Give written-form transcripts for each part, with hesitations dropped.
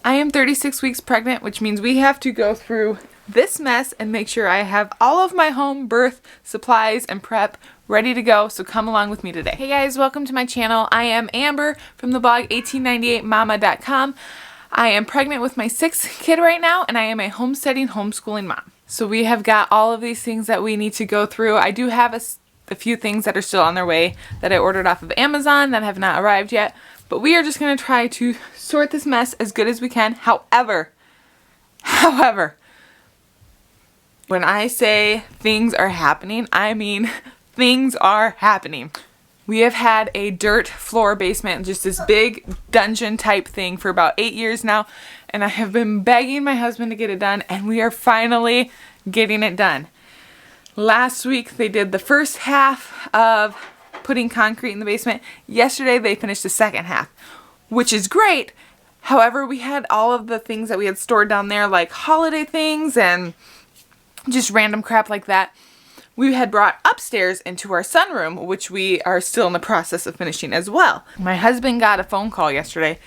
I am 36 weeks pregnant, which means we have to go through this mess and make sure I have all of my home birth supplies and prep ready to go, so come along with me today. Hey guys, welcome to my channel. I am Amber from the blog 1898mama.com. I am pregnant with my 6th kid right now, and I am a homesteading, homeschooling mom. So we have got all of these things that we need to go through. I do have a few things that are still on their way that I ordered off of Amazon that have not arrived yet, but we are just going to try to sort this mess as good as we can. However, when I say things are happening, I mean things are happening. We have had a dirt floor basement, just this big dungeon type thing for about 8 years now, and I have been begging my husband to get it done, and we are finally getting it done. Last week they did the first half of putting concrete in the basement. Yesterday they finished the second half, which is great. However, we had all of the things that we had stored down there, like holiday things and just random crap like that, we had brought upstairs into our sunroom, which we are still in the process of finishing as well. My husband got a phone call yesterday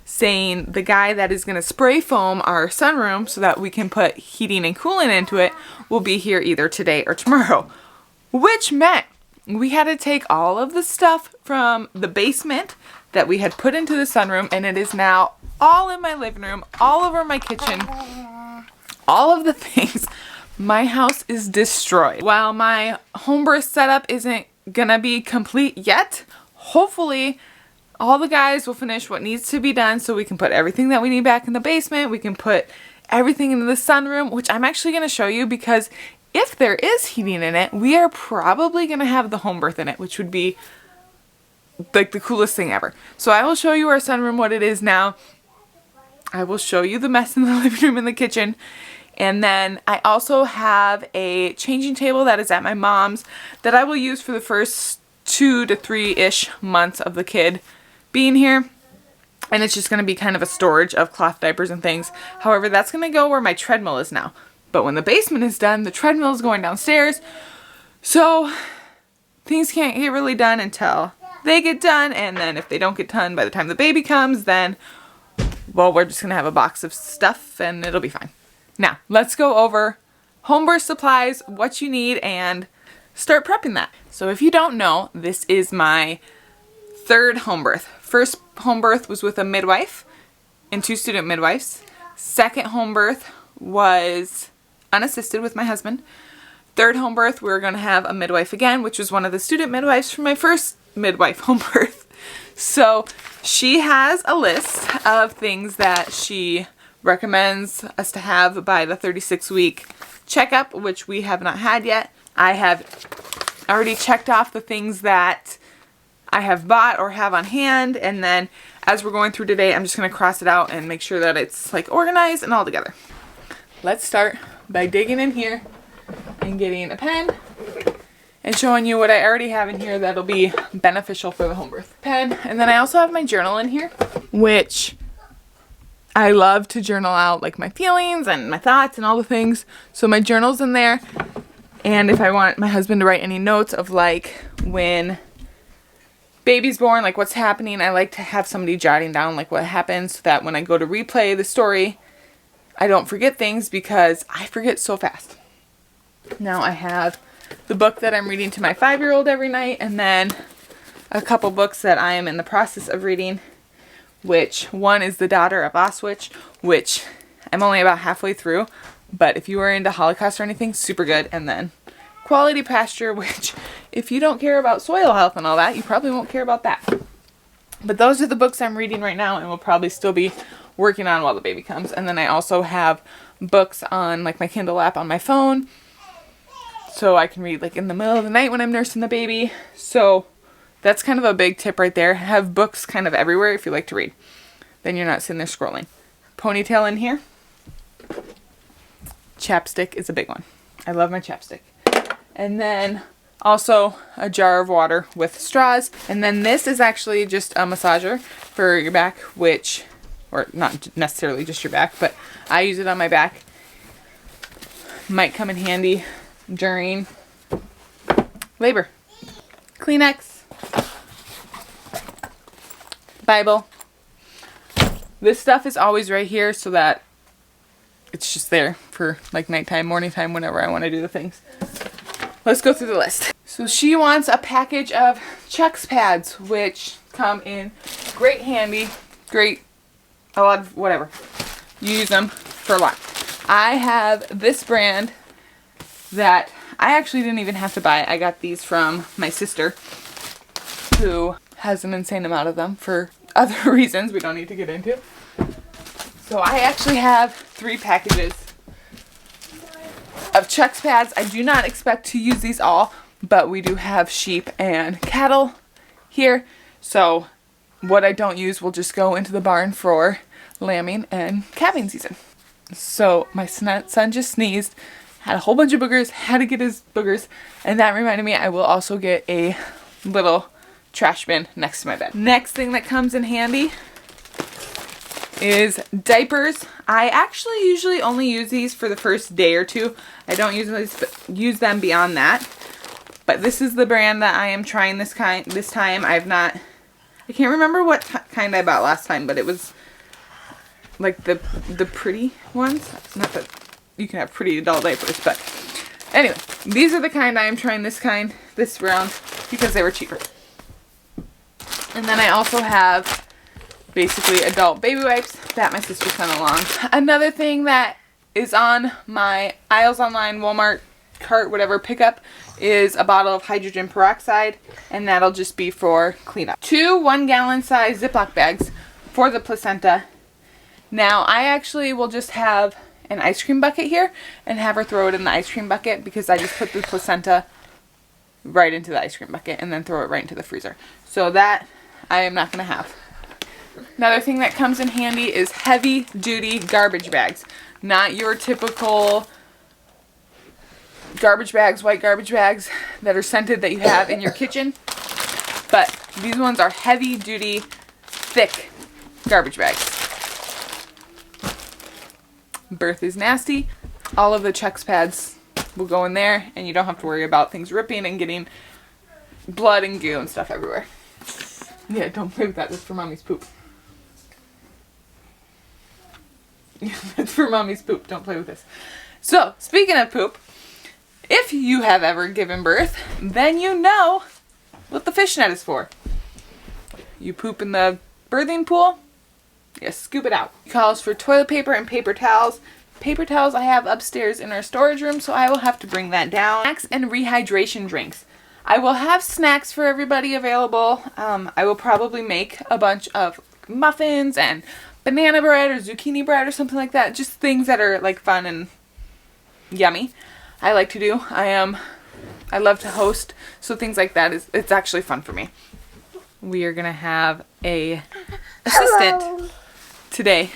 saying the guy that is going to spray foam our sunroom so that we can put heating and cooling into it will be here either today or tomorrow, which meant we had to take all of the stuff from the basement that we had put into the sunroom, and it is now all in my living room, all over my kitchen, all of the things. My house is destroyed. While my home birth setup isn't gonna be complete yet, hopefully all the guys will finish what needs to be done so we can put everything that we need back in the basement. We can put everything into the sunroom, which I'm actually gonna show you, because if there is heating in it, we are probably gonna have the home birth in it, which would be like the coolest thing ever. So I will show you our sunroom, what it is now. I will show you the mess in the living room and the kitchen. And then I also have a changing table that is at my mom's that I will use for the first 2 to 3-ish months of the kid being here. And it's just going to be kind of a storage of cloth diapers and things. However, that's going to go where my treadmill is now. But when the basement is done, the treadmill is going downstairs. So things can't get really done until they get done. And then if they don't get done by the time the baby comes, then, well, we're just going to have a box of stuff and it'll be fine. Now, let's go over home birth supplies, what you need, and start prepping that. So if you don't know, this is my 3rd home birth. First home birth was with a midwife and 2 student midwives. Second home birth was unassisted with my husband. 3rd home birth, we were going to have a midwife again, which was one of the student midwives from my first midwife home birth. So she has a list of things that she recommends us to have by the 36-week checkup, which we have not had yet. I have already checked off the things that I have bought or have on hand, and then as we're going through today, I'm just going to cross it out and make sure that it's like organized and all together. Let's start by digging in here and getting a pen and showing you what I already have in here that'll be beneficial for the home birth. Pen, and then I also have my journal in here, which I love to journal out like my feelings and my thoughts and all the things. So my journal's in there. And if I want my husband to write any notes of like when baby's born, like what's happening, I like to have somebody jotting down like what happened so that when I go to replay the story, I don't forget things, because I forget so fast. Now I have the book that I'm reading to my 5-year-old every night, and then a couple books that I am in the process of reading, which one is The Daughter of Auschwitz, which I'm only about halfway through, but if you are into Holocaust or anything, super good. And then Quality Pasture, which if you don't care about soil health and all that, you probably won't care about that. But those are the books I'm reading right now and will probably still be working on while the baby comes. And then I also have books on like my Kindle app on my phone, so I can read like in the middle of the night when I'm nursing the baby. So that's kind of a big tip right there. Have books kind of everywhere if you like to read. Then you're not sitting there scrolling. Ponytail in here. Chapstick is a big one. I love my chapstick. And then also a jar of water with straws. And then this is actually just a massager for your back, which, or not necessarily just your back, but I use it on my back. Might come in handy during labor. Kleenex. Bible. This stuff is always right here so that it's just there for like nighttime, morning time, whenever I want to do the things. Let's go through the list. So she wants a package of Chucks pads, which come in great handy, a lot of whatever. You use them for a lot. I have this brand that I actually didn't even have to buy. I got these from my sister, who has an insane amount of them for other reasons we don't need to get into. So I actually have 3 packages of Chucks pads. I do not expect to use these all, but we do have sheep and cattle here. So what I don't use will just go into the barn for lambing and calving season. So my son just sneezed, had a whole bunch of boogers, had to get his boogers, and that reminded me I will also get a little trash bin next to my bed. Next thing that comes in handy is diapers. I actually usually only use these for the first day or 2. I don't use them beyond that. But this is the brand that I am trying this time. I can't remember what kind I bought last time, but it was like the pretty ones. Not that you can have pretty adult diapers, but anyway, these are the kind I am trying this round because they were cheaper. And then I also have basically adult baby wipes that my sister sent along. Another thing that is on my Aisles Online, Walmart cart, whatever, pickup is a bottle of hydrogen peroxide, and that'll just be for cleanup. 2 1-gallon size Ziploc bags for the placenta. Now I actually will just have an ice cream bucket here and have her throw it in the ice cream bucket because I just put the placenta right into the ice cream bucket and then throw it right into the freezer. So that I am not going to have. Another thing that comes in handy is heavy duty garbage bags. Not your typical garbage bags, white garbage bags that are scented that you have in your kitchen. But these ones are heavy duty, thick garbage bags. Birth is nasty. All of the Chucks pads will go in there and you don't have to worry about things ripping and getting blood and goo and stuff everywhere. Yeah, don't play with that. That's for mommy's poop. That's for mommy's poop. Don't play with this. So, speaking of poop, if you have ever given birth, then you know what the fishnet is for. You poop in the birthing pool, you scoop it out. It calls for toilet paper and paper towels. Paper towels I have upstairs in our storage room, so I will have to bring that down. Snacks and rehydration drinks. I will have snacks for everybody available. I will probably make a bunch of muffins and banana bread or zucchini bread or something like that. Just things that are like fun and yummy. I like to do. I love to host, so things like that it's actually fun for me. We are gonna have a assistant today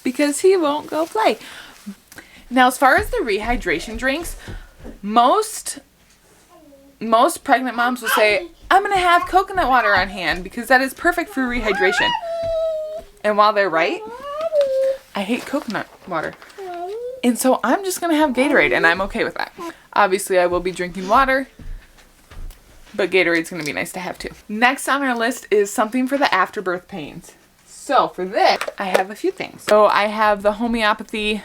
because he won't go play. Now, as far as the rehydration drinks, most pregnant moms will say, I'm gonna have coconut water on hand because that is perfect for rehydration. And while they're right, I hate coconut water. And so I'm just gonna have Gatorade, and I'm okay with that. Obviously, I will be drinking water, but Gatorade's gonna be nice to have too. Next on our list is something for the afterbirth pains. So for this, I have a few things. So I have the homeopathy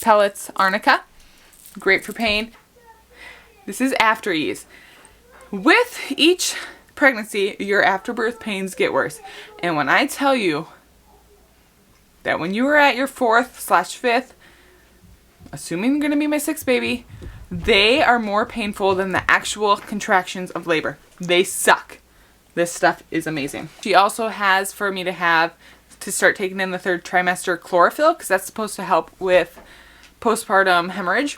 pellets arnica, great for pain. This is After Ease. With each pregnancy, your afterbirth pains get worse. And when I tell you that when you were at your 4th/5th, assuming you're going to be my 6th baby, they are more painful than the actual contractions of labor. They suck. This stuff is amazing. She also has for me to start taking in the 3rd trimester chlorophyll, because that's supposed to help with postpartum hemorrhage.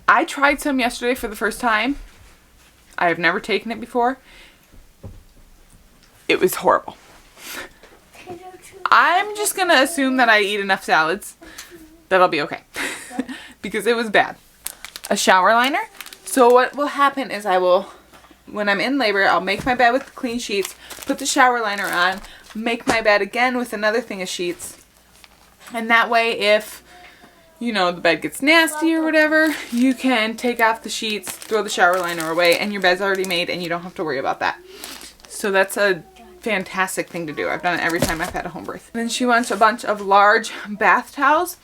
I tried some yesterday for the first time. I have never taken it before. It was horrible. I'm just going to assume that I eat enough salads that I'll be okay. Because it was bad. A shower liner. So what will happen is when I'm in labor, I'll make my bed with the clean sheets, put the shower liner on, make my bed again with another thing of sheets. And that way, if the bed gets nasty or whatever, you can take off the sheets, throw the shower liner away, and your bed's already made and you don't have to worry about that. So that's a fantastic thing to do. I've done it every time I've had a home birth. And then she wants a bunch of large bath towels.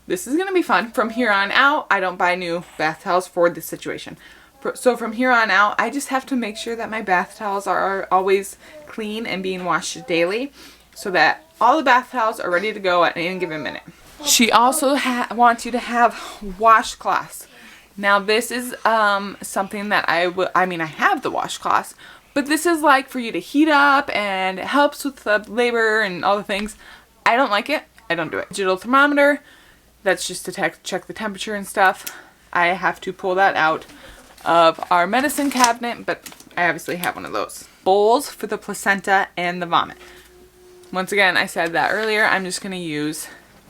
This is gonna be fun. From here on out, I don't buy new bath towels for this situation. So from here on out, I just have to make sure that my bath towels are always clean and being washed daily so that all the bath towels are ready to go at any given minute. She also wants you to have washcloths. Now this is something that I have the washcloths, but this is like for you to heat up and it helps with the labor and all the things. I don't like it. I don't do it. Digital thermometer. That's just to check the temperature and stuff. I have to pull that out of our medicine cabinet, but I obviously have one of those. Bowls for the placenta and the vomit. Once again, I said that earlier, I'm just going to use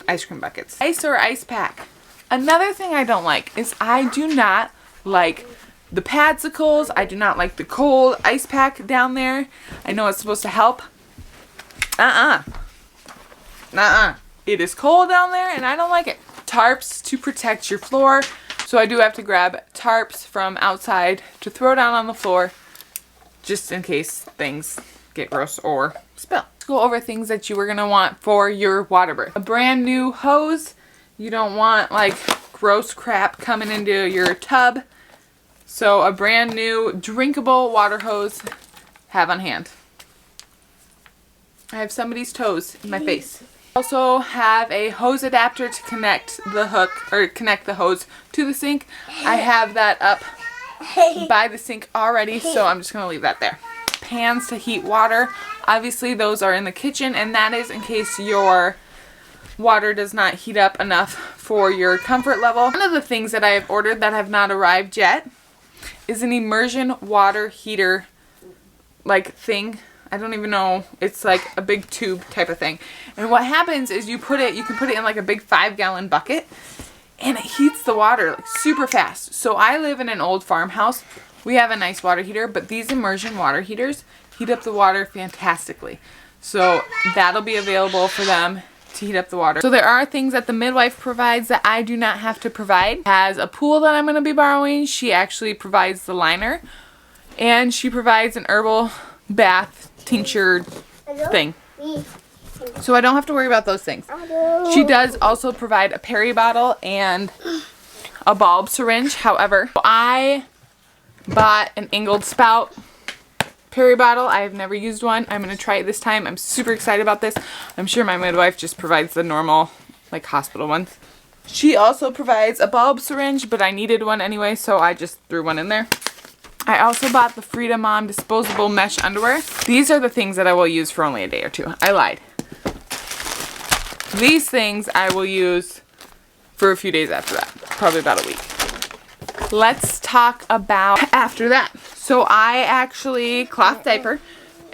ice cream buckets. Ice or ice pack. Another thing I don't like is I do not like the padsicles. I do not like the cold ice pack down there. I know it's supposed to help. It is cold down there and I don't like it. Tarps to protect your floor. So I do have to grab tarps from outside to throw down on the floor just in case things get gross or spill. Let's go over things that you were going to want for your water birth. A brand new hose. You don't want like gross crap coming into your tub. So a brand new drinkable water hose, have on hand. I have somebody's toes in my face. Also have a hose adapter to connect the hook or connect the hose to the sink. I have that up by the sink already, so I'm just going to leave that there. Pans to heat water. Obviously those are in the kitchen, and that is in case your water does not heat up enough for your comfort level. One of the things that I have ordered that have not arrived yet is an immersion water heater like thing. I don't even know. It's like a big tube type of thing. And what happens is you can put it in like a big 5-gallon bucket and it heats the water like super fast. So I live in an old farmhouse. We have a nice water heater, but these immersion water heaters heat up the water fantastically. So that'll be available for them to heat up the water. So there are things that the midwife provides that I do not have to provide. Has a pool that I'm going to be borrowing. She actually provides the liner, and she provides an herbal bath tincture thing. So I don't have to worry about those things. She does also provide a peri bottle and a bulb syringe. However, I bought an angled spout peri bottle. I have never used one. I'm going to try it this time. I'm super excited about this. I'm sure my midwife just provides the normal like hospital ones. She also provides a bulb syringe, but I needed one anyway, so I just threw one in there. I also bought the Freedom Mom disposable mesh underwear. These are the things that I will use for only a day or two. I lied. These things I will use for a few days after that. Probably about a week. Let's talk about after that. So I actually cloth diaper.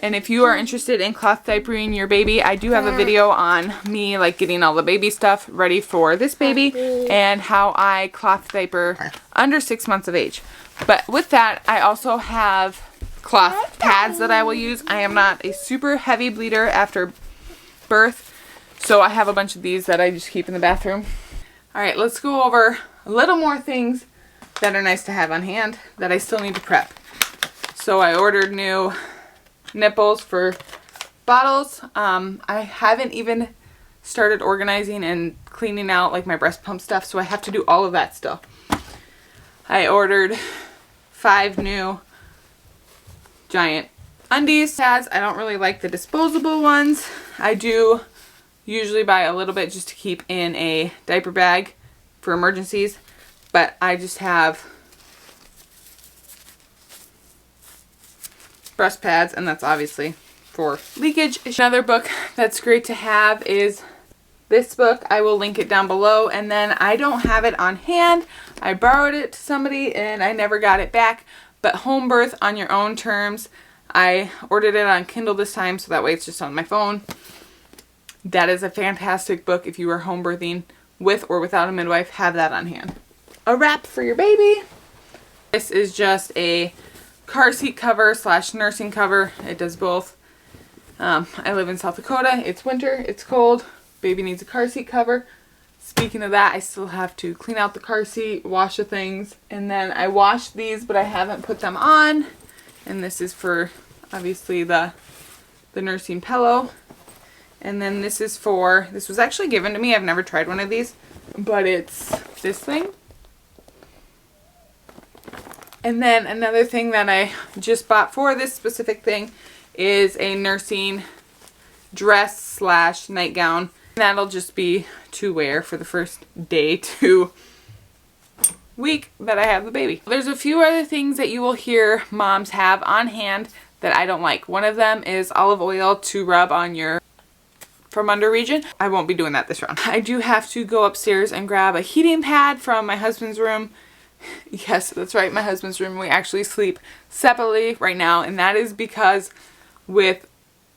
And if you are interested in cloth diapering your baby, I do have a video on me like getting all the baby stuff ready for this baby and how I cloth diaper under 6 months of age. But with that, I also have cloth pads that I will use. I am not a super heavy bleeder after birth, so I have a bunch of these that I just keep in the bathroom. Alright, let's go over a little more things that are nice to have on hand that I still need to prep. So I ordered new nipples for bottles. I haven't even started organizing and cleaning out like my breast pump stuff, so I have to do all of that still. I ordered 5 new giant undies pads. I don't really like the disposable ones. I do usually buy a little bit just to keep in a diaper bag for emergencies, but I just have breast pads, and that's obviously for leakage. Another book that's great to have is this book. I will link it down below, and then I don't have it on hand. I borrowed it to somebody and I never got it back, but Home Birth on Your Own Terms. I ordered it on Kindle this time, so that way it's just on my phone. That is a fantastic book if you are home birthing with or without a midwife. Have that on hand. A wrap for your baby. This is just a car seat cover / nursing cover. It does both. I live in South Dakota. It's winter. It's cold. Baby needs a car seat cover. Speaking of that, I still have to clean out the car seat, wash the things, and then I washed these, but I haven't put them on. And this is for obviously the the nursing pillow. And then this was actually given to me. I've never tried one of these, but it's this thing. And then another thing that I just bought for this specific thing is a nursing dress slash nightgown. That'll just be to wear for the first day to week that I have the baby. There's a few other things that you will hear moms have on hand that I don't like. One of them is olive oil to rub on your from under region. I won't be doing that this round. I do have to go upstairs and grab a heating pad from my husband's room. Yes, that's right, my husband's room. We actually sleep separately right now, and that is because with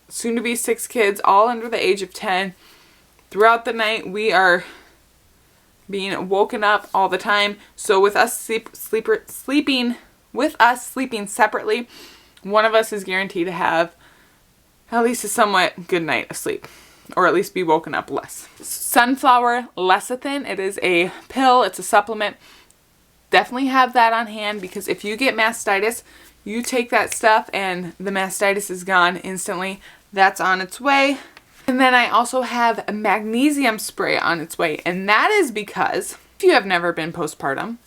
soon to be 6 kids, all under the age of 10, throughout the night we are being woken up all the time. So with us sleeping separately, one of us is guaranteed to have at least a somewhat good night of sleep, or at least be woken up less. Sunflower lecithin, it is a pill, it's a supplement. Definitely have that on hand, because if you get mastitis, you take that stuff and the mastitis is gone instantly. That's on its way. And then I also have a magnesium spray on its way, and that is because if you have never been postpartum,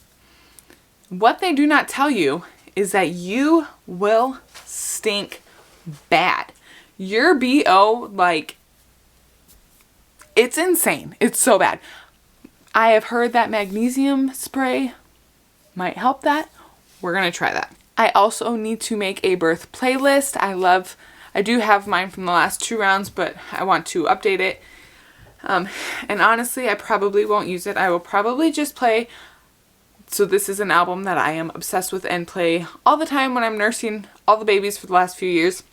what they do not tell you is that you will stink bad. Your BO, like, it's insane. It's so bad. I have heard that magnesium spray might help that. We're going to try that. I also need to make a birth playlist. I do have mine from the last 2 rounds, but I want to update it. And honestly, I probably won't use it. I will probably just play. So this is an album that I am obsessed with and play all the time when I'm nursing all the babies for the last few years.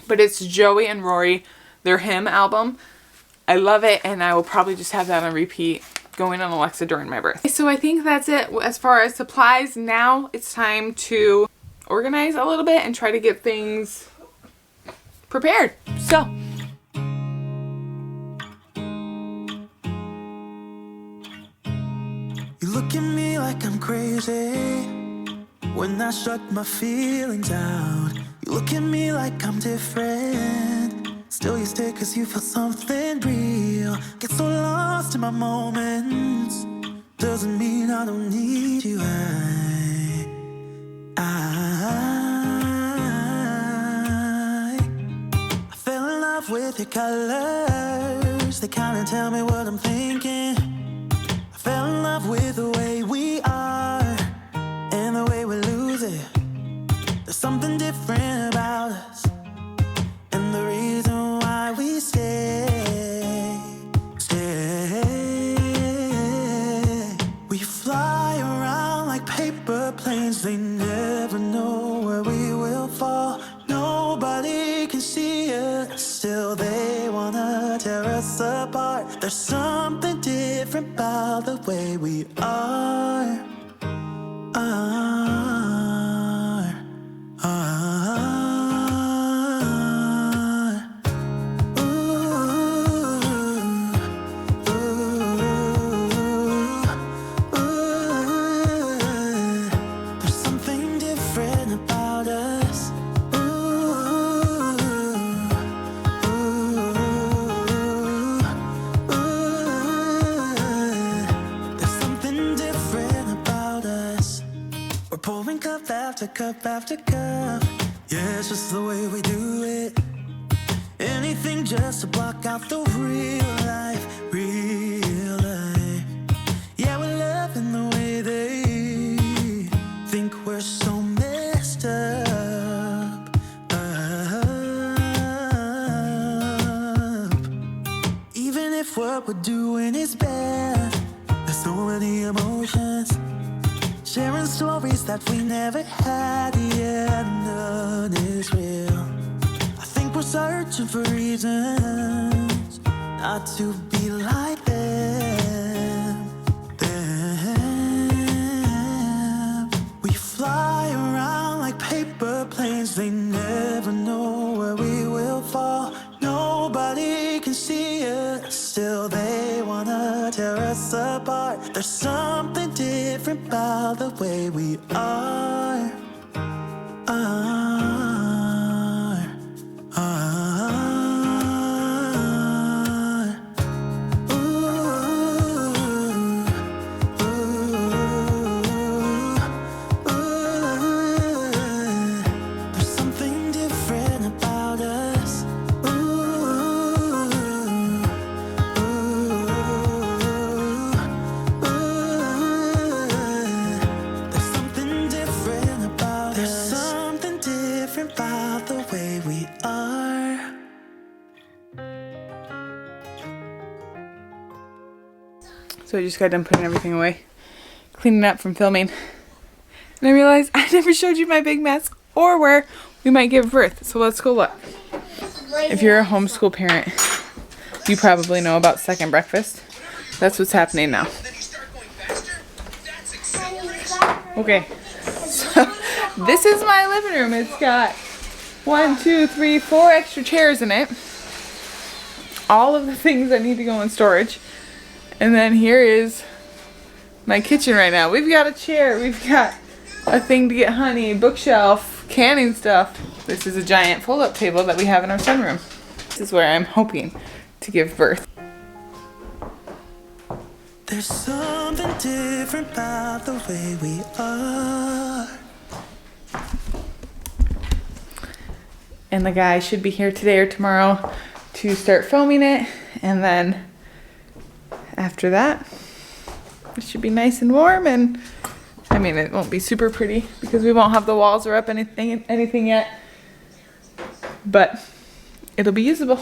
But it's Joey and Rory, their Hymn album. I love it, and I will probably just have that on repeat going on Alexa during my birth. So I think that's it as far as supplies. Now it's time to organize a little bit and try to get things prepared. So you look at me like I'm crazy when I shut my feelings out. You look at me like I'm different, still you stay cause you feel something real. Get so lost in my moments, doesn't mean I don't need you. I fell in love with your colors, they kinda tell me what I'm thinking. I fell in love with the way we are and the way we lose it. There's something different about us, and the reason why we stay. We fly around like paper planes, they never know where we will fall. Nobody can see us, still they wanna tear us apart. There's something different about the way we are. There's something different about us. There's something different about us. We're pouring cup after cup after cup. Yeah, it's just the way we do it. Anything just to block out the real life, real life. Yeah, we're loving the way they think we're so messed up. Even if what we're doing is bad, there's so many emotions, sharing stories that we never had. Yeah, none is real. I think we're searching for reasons not to be like them. We fly around like paper planes, they never know where we will fall. Nobody can see us, still they wanna tear us apart. There's something different about the way we are. So I just got done putting everything away, cleaning up from filming. And I realized I never showed you my big mess or where we might give birth. So let's go look. If you're a homeschool parent, you probably know about second breakfast. That's what's happening now. Okay, so this is my living room. It's got 1, 2, 3, 4 extra chairs in it. All of the things that need to go in storage. And then here is my kitchen right now. We've got a chair, we've got a thing to get honey, bookshelf, canning stuff. This is a giant fold-up table that we have in our sunroom. This is where I'm hoping to give birth. There's something different about the way we are. And the guy should be here today or tomorrow to start filming it. And then after that, it should be nice and warm. And I mean, it won't be super pretty because we won't have the walls or up anything yet. But it'll be usable.